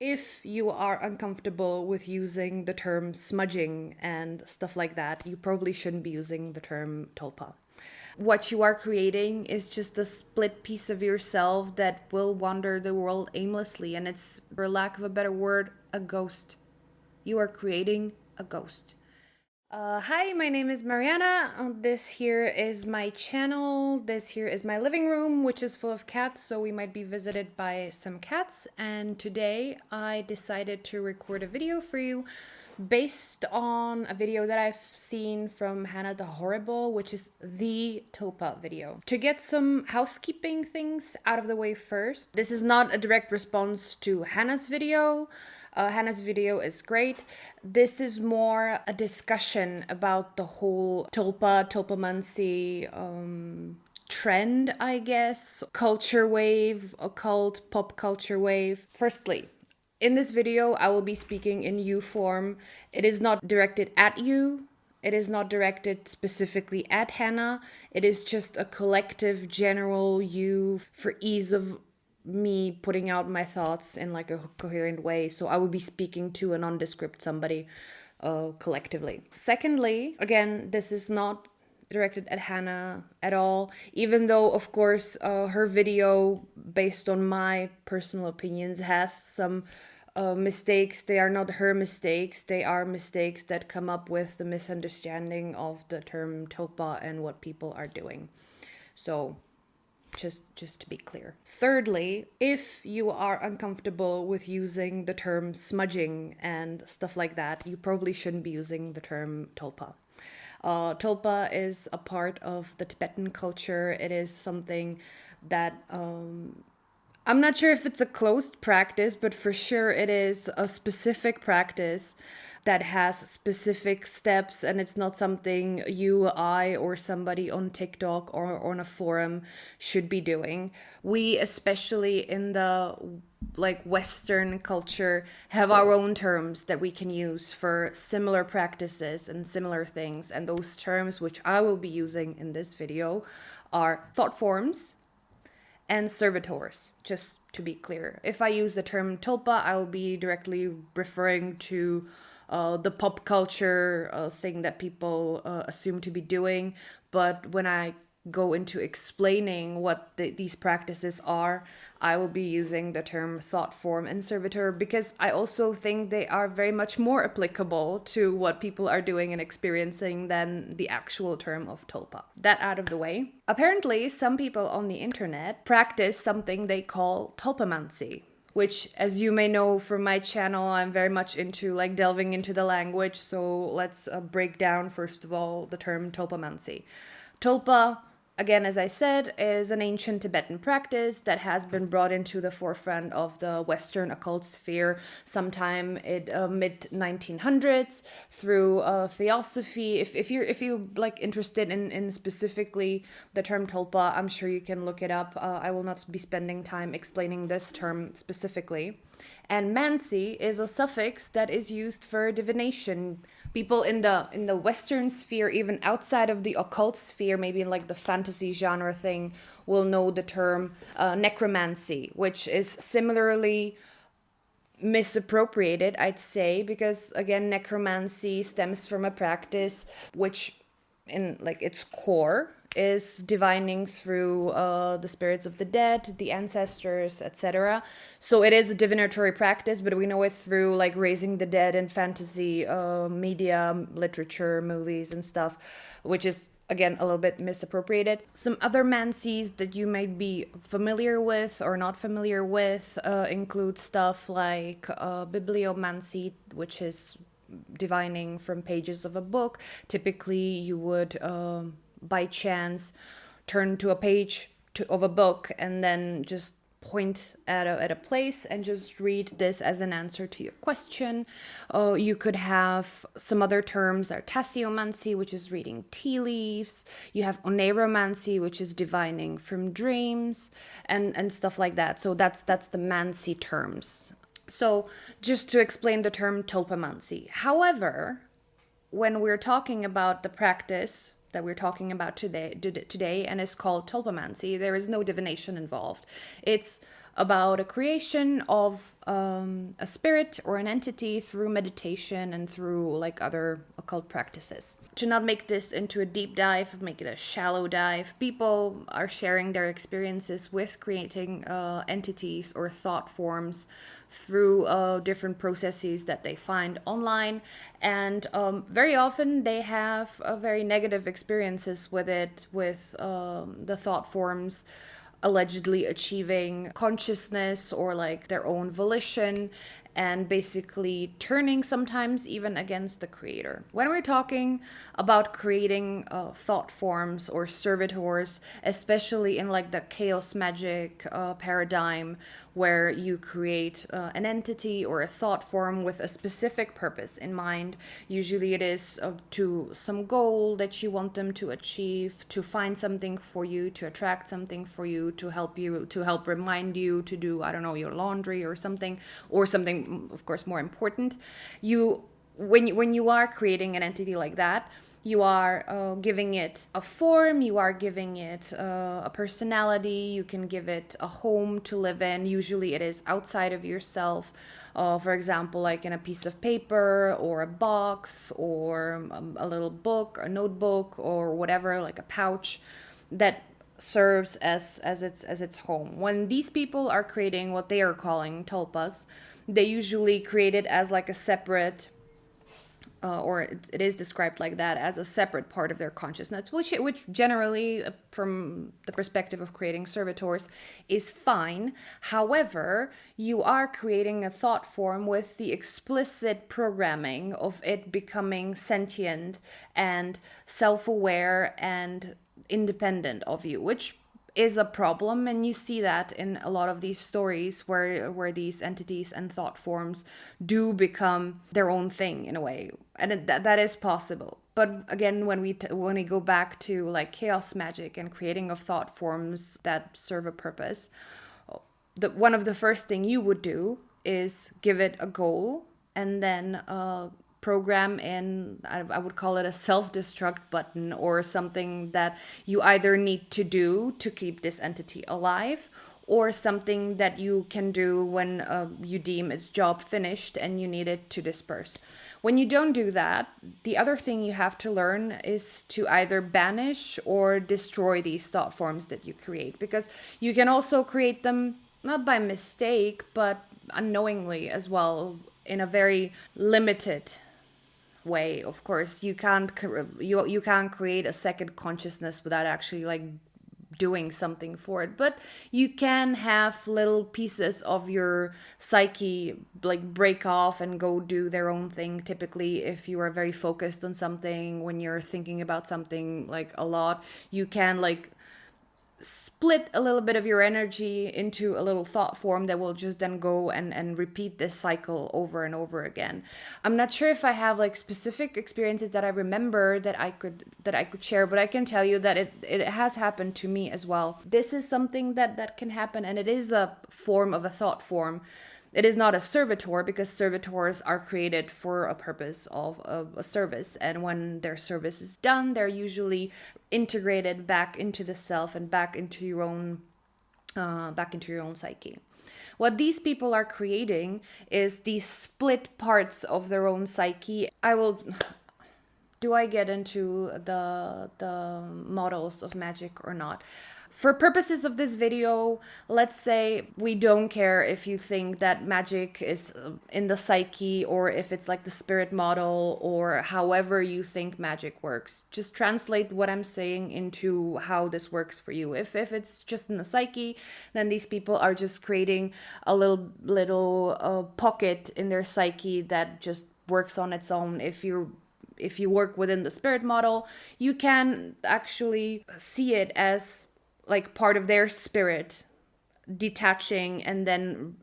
If you are uncomfortable with using the term smudging and stuff like that, you probably shouldn't be using the term tulpa. What you are creating is just a split piece of yourself that will wander the world aimlessly, and it's, for lack of a better word, a ghost. You are creating a ghost. Hi, my name is Mariana. This here is my channel. This here is my living room, which is full of cats, so we might be visited by some cats. And today I decided to record a video for you based on a video that I've seen from Hannah the Horrible, which is the Tulpa video. To get some housekeeping things out of the way first, this is not a direct response to Hannah's video. Hannah's video is great. This is more a discussion about the whole Tulpamancy trend, I guess. Culture wave, occult, pop culture wave. Firstly, in this video, I will be speaking in you form. It is not directed at you. It is not directed specifically at Hannah. It is just a collective, general you for ease of me putting out my thoughts in like a coherent way. So I would be speaking to a nondescript somebody collectively. Secondly, again, this is not directed at Hannah at all, even though, of course, her video, based on my personal opinions, has some mistakes. They are not her mistakes. They are mistakes that come up with the misunderstanding of the term tulpa and what people are doing. So just to be clear. Thirdly, if you are uncomfortable with using the term smudging and stuff like that, you probably shouldn't be using the term tulpa. Tulpa is a part of the Tibetan culture. It is something that I'm not sure if it's a closed practice, but for sure it is a specific practice that has specific steps, and it's not something you, I, or somebody on TikTok or on a forum should be doing. We, especially in the like Western culture, have our own terms that we can use for similar practices and similar things, and those terms, which I will be using in this video, are thought forms and servitors, just to be clear. If I use the term tulpa, I will be directly referring to the pop culture thing that people assume to be doing. But when I go into explaining what these practices are, I will be using the term thought form and servitor, because I also think they are very much more applicable to what people are doing and experiencing than the actual term of tulpa. That out of the way. Apparently, some people on the internet practice something they call tulpamancy, which, as you may know from my channel, I'm very much into like delving into the language. So let's break down, first of all, the term tulpamancy. Tulpa, again, as I said, is an ancient Tibetan practice that has been brought into the forefront of the Western occult sphere sometime in mid 1900s through theosophy. If you're like interested in specifically the term tulpa, I'm sure you can look it up. I will not be spending time explaining this term specifically. And mancy is a suffix that is used for divination. People in the Western sphere, even outside of the occult sphere, maybe in like the fantasy genre thing, will know the term necromancy, which is similarly misappropriated, I'd say, because again, necromancy stems from a practice which, in like its core, is divining through the spirits of the dead, the ancestors, etc. So it is a divinatory practice, but we know it through like raising the dead in fantasy media, literature, movies, and stuff, which is again a little bit misappropriated. Some other mancies that you might be familiar with or not familiar with include stuff like bibliomancy, which is divining from pages of a book. Typically, you would by chance turn to a page of a book and then just point at a place and just read this as an answer to your question. You could have some other terms that are tasseomancy, which is reading tea leaves. You have oneiromancy, which is divining from dreams, and stuff like that. So that's the mancy terms. So just to explain the term tulpamancy. However, when we're talking about the practice that we're talking about today and is called tulpamancy, there is no divination involved. It's about a creation of a spirit or an entity through meditation and through like other occult practices. To not make this into a deep dive, make it a shallow dive, people are sharing their experiences with creating entities or thought forms through different processes that they find online, and very often they have very negative experiences with it, with the thought forms allegedly achieving consciousness or like their own volition, and basically turning sometimes even against the creator. When we're talking about creating thought forms or servitors, especially in like the chaos magic paradigm, where you create an entity or a thought form with a specific purpose in mind, usually it is to some goal that you want them to achieve, to find something for you, to attract something for you, to help remind you to do, I don't know, your laundry or something, of course more important. When you are creating an entity like that, you are giving it a form, you are giving it a personality, you can give it a home to live in. Usually it is outside of yourself, for example, like in a piece of paper or a box or a little book, a notebook or whatever, like a pouch that serves as its home. When these people are creating what they are calling tulpas, they usually create it as like a separate or it is described like that, as a separate part of their consciousness, which generally, from the perspective of creating servitors, is fine. However, you are creating a thought form with the explicit programming of it becoming sentient and self-aware and independent of you, which is a problem. And you see that in a lot of these stories where these entities and thought forms do become their own thing in a way, and that is possible. But again, when we go back to like chaos magic and creating of thought forms that serve a purpose, one of the first thing you would do is give it a goal, and then program in, I would call it a self-destruct button, or something that you either need to do to keep this entity alive, or something that you can do when you deem its job finished and you need it to disperse. When you don't do that, the other thing you have to learn is to either banish or destroy these thought forms that you create, because you can also create them not by mistake but unknowingly as well, in a very limited way. Of course, you can't create a second consciousness without actually like doing something for it, but you can have little pieces of your psyche like break off and go do their own thing. Typically, if you are very focused on something, when you're thinking about something like a lot, you can like split a little bit of your energy into a little thought form that will just then go and repeat this cycle over and over again. I'm not sure if I have like specific experiences that I remember that I could share, but I can tell you that it has happened to me as well. This is something that can happen, and it is a form of a thought form. It is not a servitor, because servitors are created for a purpose of a service, and when their service is done, they're usually integrated back into the self and back into your own psyche. What these people are creating is these split parts of their own psyche. Do I get into the models of magic or not? For purposes of this video, let's say we don't care if you think that magic is in the psyche, or if it's like the spirit model, or however you think magic works. Just translate what I'm saying into how this works for you. If it's just in the psyche, then these people are just creating a little pocket in their psyche that just works on its own. If you work within the spirit model, you can actually see it as like part of their spirit detaching and then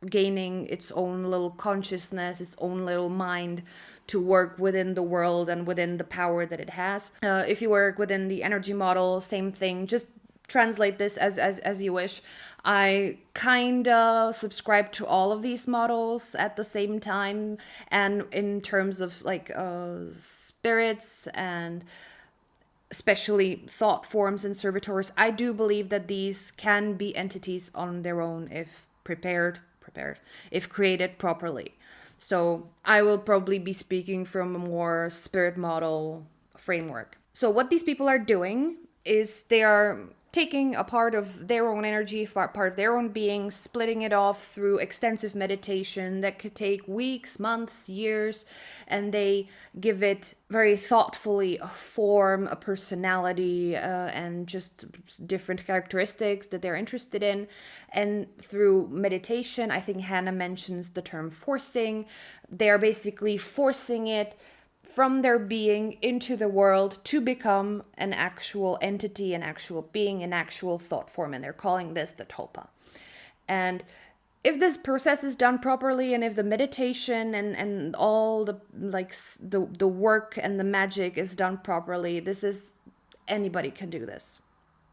gaining its own little consciousness, its own little mind to work within the world and within the power that it has. If you work within the energy model, same thing. Just translate this as you wish. I kind of subscribe to all of these models at the same time, and in terms of like spirits and especially thought forms and servitors, I do believe that these can be entities on their own if prepared, if created properly. So I will probably be speaking from a more spirit model framework. So what these people are doing is they are taking a part of their own energy, part of their own being, splitting it off through extensive meditation that could take weeks, months, years, and they give it very thoughtfully a form, a personality, and just different characteristics that they're interested in. And through meditation, I think Hannah mentions the term forcing. They are basically forcing it from their being into the world to become an actual entity, an actual being, an actual thought form. And they're calling this the Tulpa. And if this process is done properly, and if the meditation and all the the work and the magic is done properly, anybody can do this.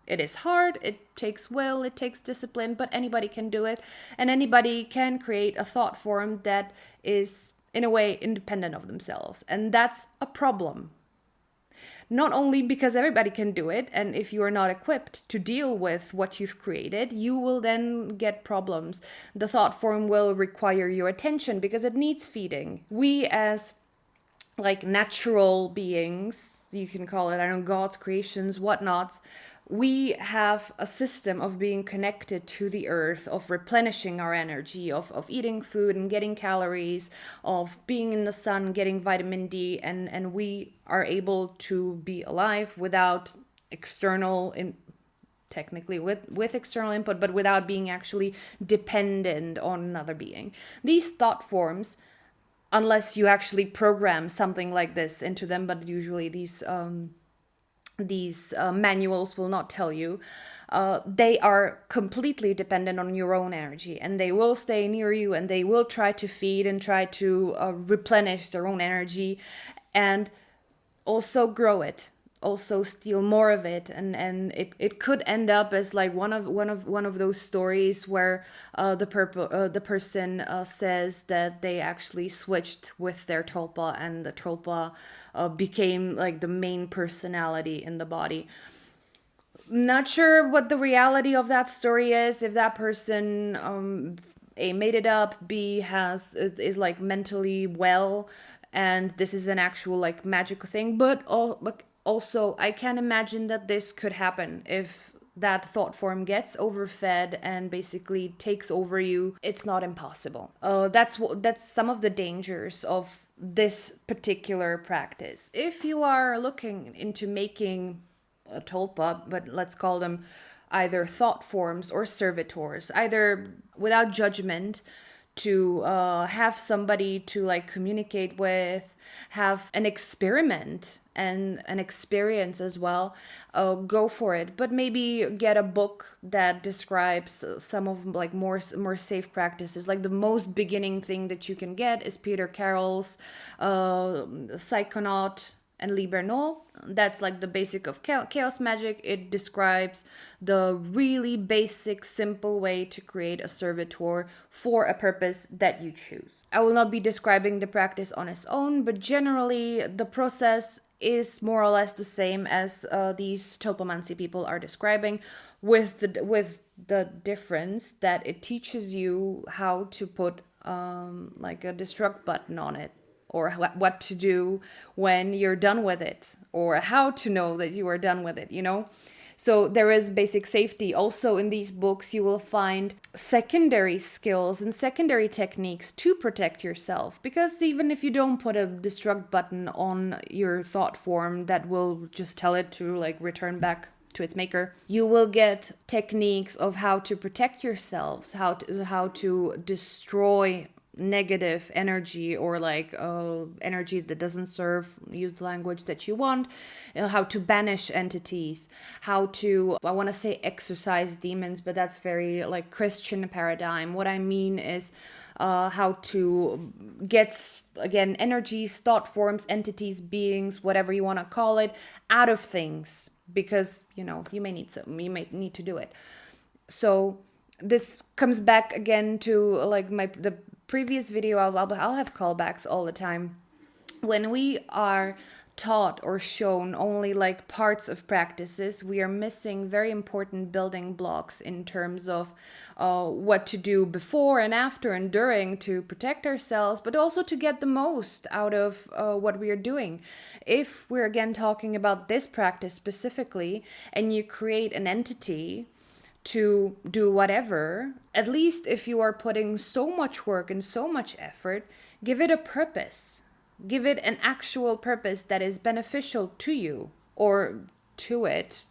It is hard, it takes will, it takes discipline, but anybody can do it. And anybody can create a thought form that is, in a way, independent of themselves. And that's a problem. Not only because everybody can do it, and if you are not equipped to deal with what you've created, you will then get problems. The thought form will require your attention because it needs feeding. We as natural beings, you can call it, I don't know, gods, creations, whatnots, we have a system of being connected to the earth, of replenishing our energy, of eating food and getting calories, of being in the sun, getting vitamin D, and we are able to be alive without external, technically with external input, but without being actually dependent on another being. These thought forms, unless you actually program something like this into them, but usually these manuals will not tell you, they are completely dependent on your own energy, and they will stay near you, and they will try to feed and try to replenish their own energy and also grow it, also steal more of it, and it could end up as like one of those stories where the person says that they actually switched with their Tulpa, and the Tulpa became like the main personality in the body. Not sure what the reality of that story is, if that person A, made it up, B, is like mentally well, and this is an actual like magical thing, but also, I can imagine that this could happen if that thought form gets overfed and basically takes over you. It's not impossible. That's some of the dangers of this particular practice. If you are looking into making a Tulpa, but let's call them either thought forms or servitors, either without judgment, to have somebody to like communicate with, have an experiment and an experience as well, go for it. But maybe get a book that describes some of like more safe practices. Like the most beginning thing that you can get is Peter Carroll's Psychonaut and Liber Null. That's like the basic of chaos magic. It describes the really basic, simple way to create a servitor for a purpose that you choose. I will not be describing the practice on its own, but generally the process is more or less the same as these Tulpamancy people are describing, with the difference that it teaches you how to put like a destruct button on it, or what to do when you're done with it, or how to know that you are done with it, you know? So there is basic safety. Also in these books, you will find secondary skills and secondary techniques to protect yourself. Because even if you don't put a destruct button on your thought form that will just tell it to like return back to its maker, you will get techniques of how to protect yourselves, how to destroy negative energy, or like energy that doesn't serve, use the language that you want, how to banish entities, how to, I want to say exorcise demons, but that's very like Christian paradigm. What I mean is how to get, again, energies, thought forms, entities, beings, whatever you want to call it, out of things, because you may need to do it. So this comes back again to like the previous video. I'll have callbacks all the time. When we are taught or shown only like parts of practices, we are missing very important building blocks in terms of what to do before and after and during to protect ourselves, but also to get the most out of what we are doing. If we're again talking about this practice specifically, and you create an entity to do whatever, at least if you are putting so much work and so much effort, give it a purpose. Give it an actual purpose that is beneficial to you or to it.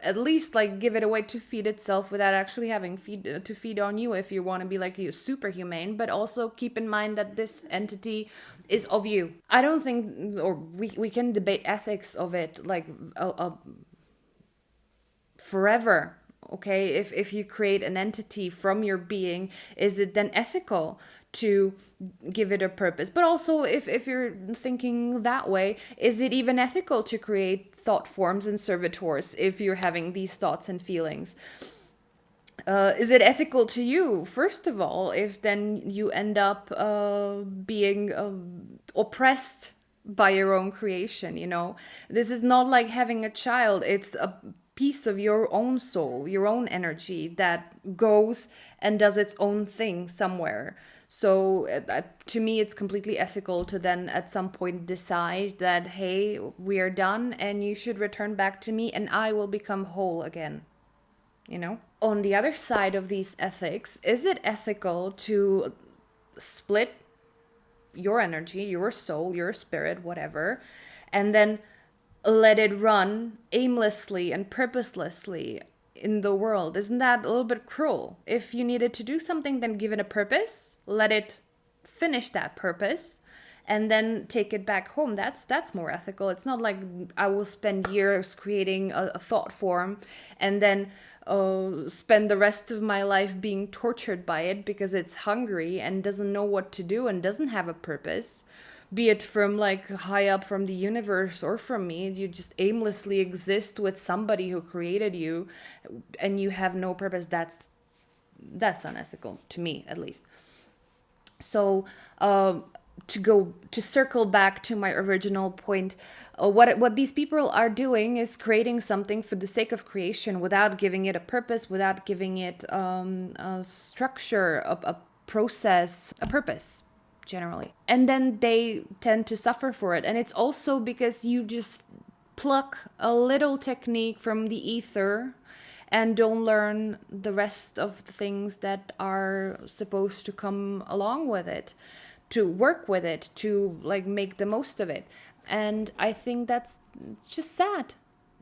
At least like give it a way to feed itself without actually having to feed on you if you want to be like you superhuman, but also keep in mind that this entity is of you. I don't think, or we can debate ethics of it like forever. Okay, if you create an entity from your being, is it then ethical to give it a purpose? But also, if you're thinking that way, is it even ethical to create thought forms and servitors if you're having these thoughts and feelings? Is it ethical to you, first of all, if then you end up being oppressed by your own creation, you know? This is not like having a child. It's a piece of your own soul, your own energy that goes and does its own thing somewhere. So to me, it's completely ethical to then at some point decide that, hey, we are done and you should return back to me and I will become whole again. You know? On the other side of these ethics, is it ethical to split your energy, your soul, your spirit, whatever, and then let it run aimlessly and purposelessly in the world? Isn't that a little bit cruel? If you needed to do something, then give it a purpose, let it finish that purpose, and then take it back home. That's more ethical. It's not like I will spend years creating a thought form and then spend the rest of my life being tortured by it because it's hungry and doesn't know what to do and doesn't have a purpose. Be it from like high up from the universe or from me, you just aimlessly exist with somebody who created you and you have no purpose. That's unethical to me, at least. So to circle back to my original point, what these people are doing is creating something for the sake of creation without giving it a purpose, without giving it a structure, a process, a purpose, generally. And then they tend to suffer for it. And it's also because you just pluck a little technique from the ether and don't learn the rest of the things that are supposed to come along with it, to work with it, to like make the most of it. And I think that's just sad.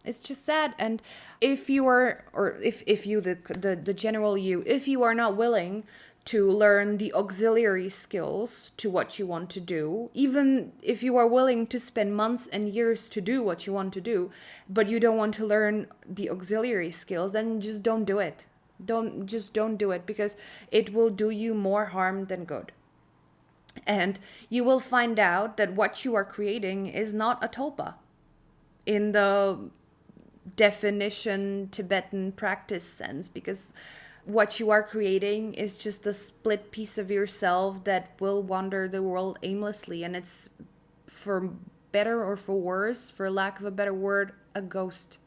It's just sad. And if you are, or if you, the general you, if you are not willing to learn the auxiliary skills to what you want to do, even if you are willing to spend months and years to do what you want to do, but you don't want to learn the auxiliary skills, then just don't do it. Don't do it, because it will do you more harm than good. And you will find out that what you are creating is not a tulpa in the definition Tibetan practice sense, because what you are creating is just a split piece of yourself that will wander the world aimlessly. And it's, for better or for worse, for lack of a better word, a ghost.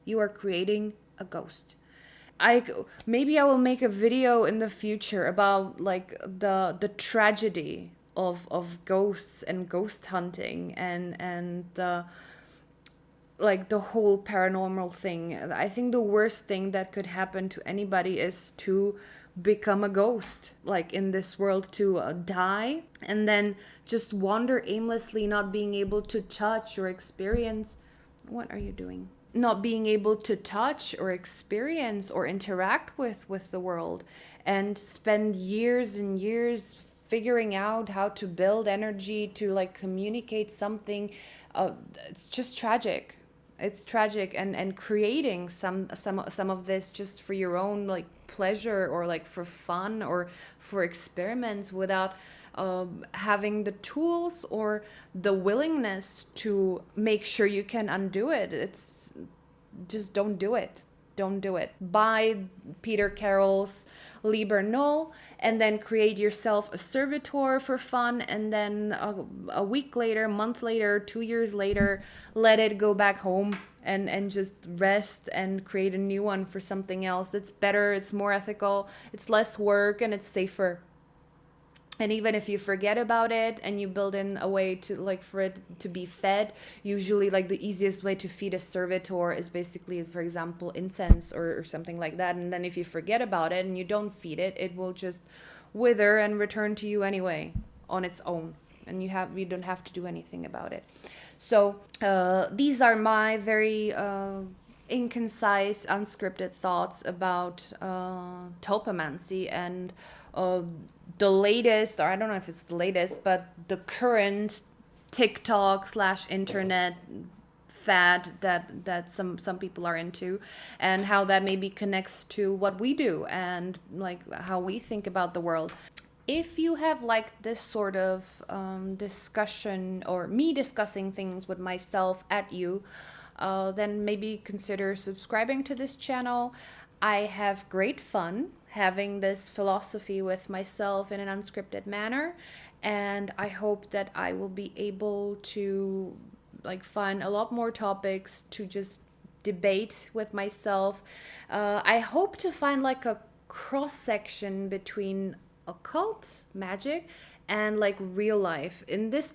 You are creating a ghost. Maybe I will make a video in the future about like the tragedy of ghosts and ghost hunting and the like the whole paranormal thing. I think the worst thing that could happen to anybody is to become a ghost, like in this world, to die and then just wander aimlessly, not being able to touch or experience. What are you doing? Not being able to touch or experience or interact with the world, and spend years and years figuring out how to build energy to like communicate something. It's just tragic. It's tragic. And creating some of this just for your own like pleasure or like for fun or for experiments without having the tools or the willingness to make sure you can undo it. It's just don't do it. Don't do it. Buy Peter Carroll's Liber Null and then create yourself a servitor for fun, and then a week later, month later, 2 years later, let it go back home and just rest and create a new one for something else that's better, it's more ethical, it's less work, and it's safer. And even if you forget about it and you build in a way to like for it to be fed, usually like the easiest way to feed a servitor is basically, for example, incense or something like that. And then if you forget about it and you don't feed it, it will just wither and return to you anyway on its own, and you don't have to do anything about it. So these are my very inconcise, unscripted thoughts about Tulpamancy and the latest, or I don't know if it's the latest, but the current TikTok / internet fad that some people are into, and how that maybe connects to what we do and like how we think about the world. If you have liked this sort of discussion, or me discussing things with myself at you, then maybe consider subscribing to this channel. I have great fun having this philosophy with myself in an unscripted manner, and I hope that I will be able to like find a lot more topics to just debate with myself. I hope to find like a cross section between occult magic and like real life. In this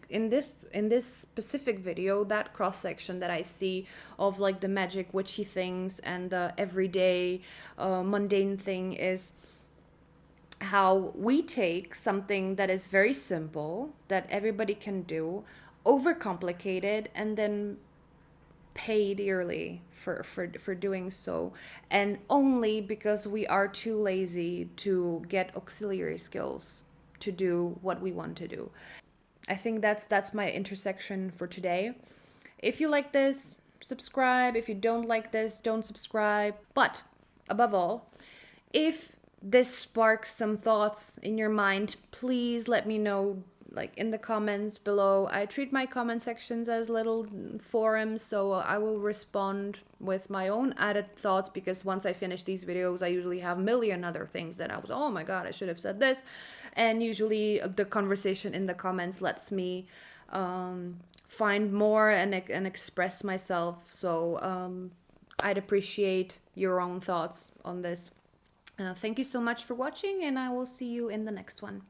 specific video, that cross section that I see of like the magic witchy things and the everyday mundane thing is how we take something that is very simple, that everybody can do, overcomplicate it, and then pay dearly for doing so, and only because we are too lazy to get auxiliary skills to do what we want to do. I think that's my intersection for today. If you like this, subscribe. If you don't like this, don't subscribe. But above all, if this sparks some thoughts in your mind, please let me know, like in the comments below. I treat my comment sections as little forums, so I will respond with my own added thoughts, because once I finish these videos, I usually have a million other things that I was, oh my god, I should have said this. And usually the conversation in the comments lets me find more and express myself. So I'd appreciate your own thoughts on this. Thank you so much for watching, and I will see you in the next one.